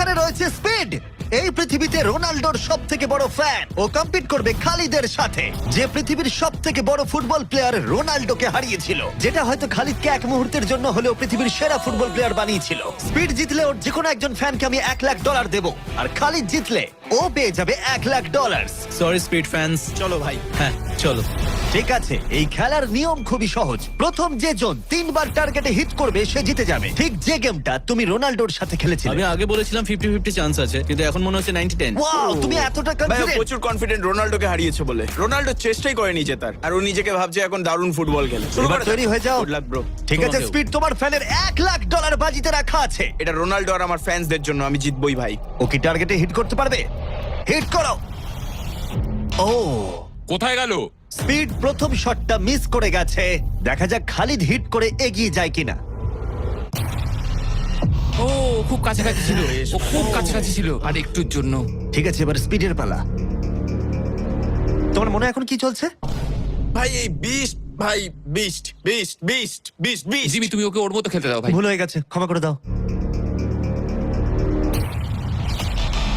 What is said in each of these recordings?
এখানে রয়েছে স্পিড, এই পৃথিবীতে রোনাল্ডোর সব থেকে বড় ফ্যান। ও কম্পিট করবে খালিদের সাথে, যে পৃথিবীর সব থেকে বড় ফুটবল প্লেয়ার রোনাল্ডোকে হারিয়েছিল, যেটা হয়তো খালিদকে এক মুহূর্তের জন্য হলেও পৃথিবীর সেরা ফুটবল প্লেয়ার বানিয়েছিল। স্পিড জিতলে ওর যে কোনো একজন ফ্যানকে আমি $1,00,000 দেবো, আর খালিদ জিতলে ও পেয়ে যাবে $1,00,000। Sorry speed fans. চলো ভাই। হ্যাঁ চলো। ঠিক আছে, এই খেলার নিয়ম খুবই সহজ। প্রথম যে জন 3বার টার্গেটে হিট করবে সে জিতে যাবে, ঠিক যে গেমটা তুমি রোনাল্ডোর সাথে খেলেছিলে। আমি আগে বলেছিলাম 50-50 চান্স আছে, কিন্তু এখন মনে হচ্ছে 90-10। ওয়াও, তুমি এতটা ভাই ও কনফিডেন্ট। প্রচুর কনফিডেন্ট রোনাল্ডোকে হারিয়েছে বলে। রোনাল্ডো চেষ্টাই করেনি জেতার, আর ও নিজেকে ভাবছে এখন দারুণ ফুটবল খেলে। শুরু এবার করে তৈরি হয়ে যাও। Good luck bro. ঠিক আছে তোমাকেও। স্পিড, তোমার ফ্যানের $1,00,000 বাজিতে রাখা আছে। এটা রোনাল্ডো আর আমার ফ্যান্সদের জন্য, আমি জিতবই ভাই। ও কি টার্গেটে হিট করতে পারবে? হিট করো। ও, কোথায় গেল? স্পিড প্রথম শটটা মিস করে গেছে। দেখা যাক খালিদ হিট করে এগিয়ে যায় কিনা। ও খুব কাছাকাছি ছিল, ও খুব কাছাকাছি ছিল আর একটুর জন্য। ঠিক আছে, এবার স্পিডের পালা। তোমার মনে এখন কি চলছে? ভাই এই বিস্ট, ভাই beast beast beast beast beast. Jimmy তুমি ওকে ওর মতো খেলতে দাও ভাই। ভুল হয়ে গেছে, ক্ষমা করে দাও।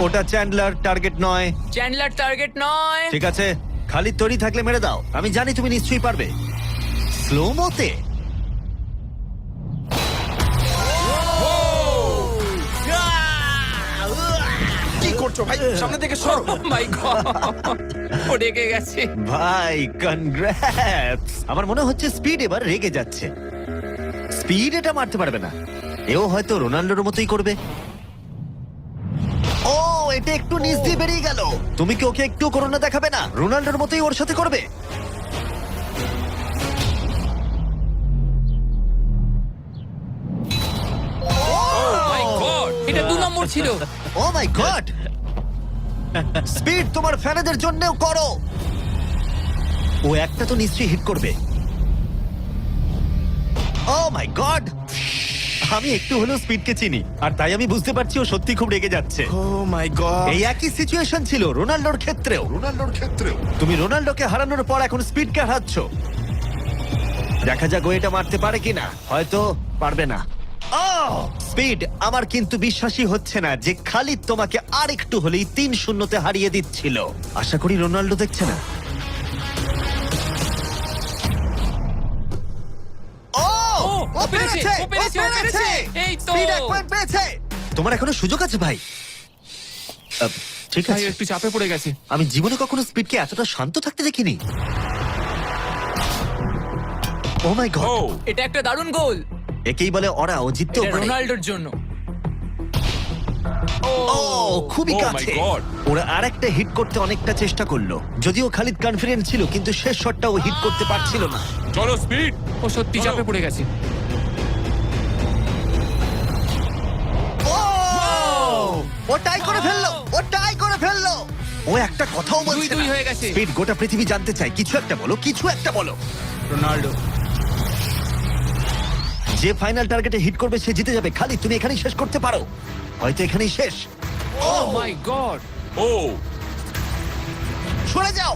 ওটা চ্যান্ডলার, টার্গেট নয়। চ্যান্ডলার টার্গেট নয়। ঠিক আছে, খালিদ তৈরি থাকলে মেরে দাও। আমি জানি তুমি নিশ্চয়ই পারবে। স্লো মোতে। কি করছো ভাই? সামনে থেকে সরো। ও মাই গড, ও রেগে গেছে। ভাই কনগ্রাটস। আমার মনে হচ্ছে স্পিড এবার রেগে যাচ্ছে। স্পিড এটা মারতে পারবে না, এও হয়তো রোনাল্ডোর মতোই করবে। ও, এটা একটু নিচ দিয়ে বেরিয়ে গেল। তুমি কি ওকে একটু করোনা দেখাবে না? রোনাল্ডোর মতোই ওর সাথে করবে। মাই গড, এটা 2 নম্বর ছিল। ও মাই গড। স্পিড তোমার ফ্যানেদের জন্যও করো। ও একটা তো নিশ্চয়ই হিট করবে। ও মাই গড, আমি একটু হলেও স্পিডকে চিনি, আর তাই আমি বুঝতে পারছি ও সত্যি খুব রেগে যাচ্ছে। ও মাই গড। এই একই সিচুয়েশন ছিল রোনাল্ডোর ক্ষেত্রেও। তুমি রোনাল্ডোকে হারানোর পর এখন স্পিডকে হারাচ্ছ। দেখা যাক ও এটা মারতে পারে কিনা। হয়তো পারবে না। স্পিড, আমার কিন্তু বিশ্বাসই হচ্ছে না যে খালিদ তোমাকে আর একটু হলেই 3-0-তে হারিয়ে দিচ্ছিল। আশা করি রোনাল্ডো দেখছে না। ও পেরেছে, ও পেরেছে, ও পেরেছে। এই তো। স্পিড 1 পয়েন্ট পেয়েছে। তোমার এখনো সুযোগ আছে ভাই। ঠিক ভাই আছে, একটু চাপে পড়ে গেছে। আমি জীবনে কখনো স্পিডকে এতটা শান্ত থাকতে দেখিনি। ও মাই গড, ও এটা একটা দারুণ গোল। একেই বলে ওরা ও জিততেও এটা পারে। রোনাল্ডোর জন্য। ও, খুবই Oh my কাছে। God! ওরা আরেকটা হিট করতে অনেকটা চেষ্টা করলো, যদিও খালিদ কনফিডেন্ট ছিল, কিন্তু শেষ শটটা ও হিট করতে পারছিল না। চলো স্পিড। ও সত্যি চাপে পড়ে গেছে। ও টাই করে ফেললো, ও টাই করে ফেললো। ও একটা কথাও বলছে 2-2 না। হয়ে গেছে। স্পিড, গোটা পৃথিবী জানতে চায়, কিছু একটা বলো, কিছু একটা বলো। রোনাল্ডো। যে ফাইনাল টার্গেটে হিট করবে সে জিতে যাবে। খালিদ, তুমি এখানেই শেষ করতে পারো, হয়তো এখানেই শেষ। ও মাই গড, ও সরে যাও।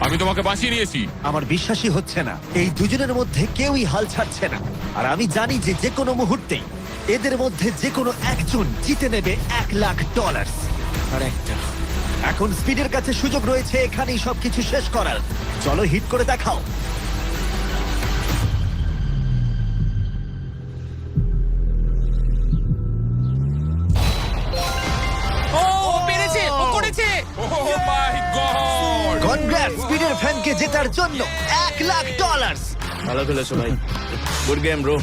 আমি তোমাকে বাঁচিয়ে নিয়েছি। আমার বিশ্বাসই হচ্ছে না, এই দুজনের মধ্যে কেউই হাল ছাড়ছে না। আর আমি জানি যে যে কোনো মুহূর্তেই এদের মধ্যে যে কোনো একজন জিতে নেবে $1,00,000। আর একটা। এখন স্পিডের কাছে সুযোগ রয়েছে এখানেই সবকিছু শেষ করার। চলো হিট করে দেখাও। ও পেরেছে, ও করেছে। ও মাই গড। কনগ্রাটস স্পিডের ফ্যানকে জেতার জন্য $1,00,000। ভালো খেলেছো ভাই। Good game bro.